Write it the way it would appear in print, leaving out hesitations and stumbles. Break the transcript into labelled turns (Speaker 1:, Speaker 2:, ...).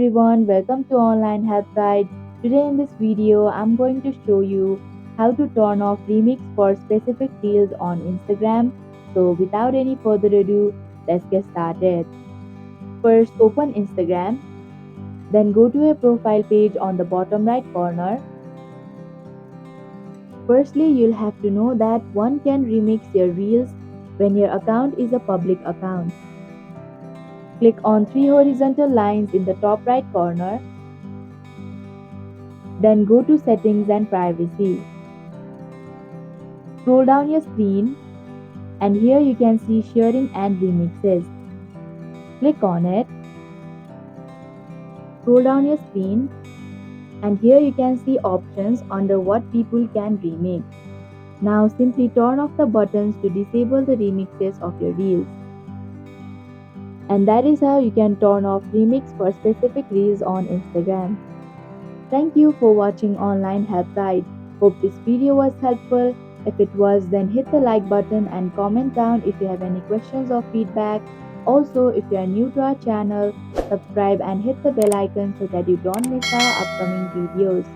Speaker 1: everyone, welcome to Online Help Guide. Today in this video, I'm going to show you how to turn off remix for specific reels on Instagram. So without any further ado, let's get started. First, open Instagram, then go to a profile page on the bottom right corner. Firstly, you'll have to know that one can remix your reels when your account is a public account. Click on three horizontal lines in the top right corner. Then go to Settings and Privacy. Scroll down your screen and here you can see Sharing and Remixes. Click on it. Scroll down your screen and here you can see options under what people can remix. Now simply turn off the buttons to disable the remixes of your reels. And that is how you can turn off remix for specific reels on Instagram. Thank you for watching Online Help Guide. Hope this video was helpful. If it was, then hit the like button and comment down if you have any questions or feedback. Also, if you are new to our channel, subscribe and hit the bell icon so that you don't miss our upcoming videos.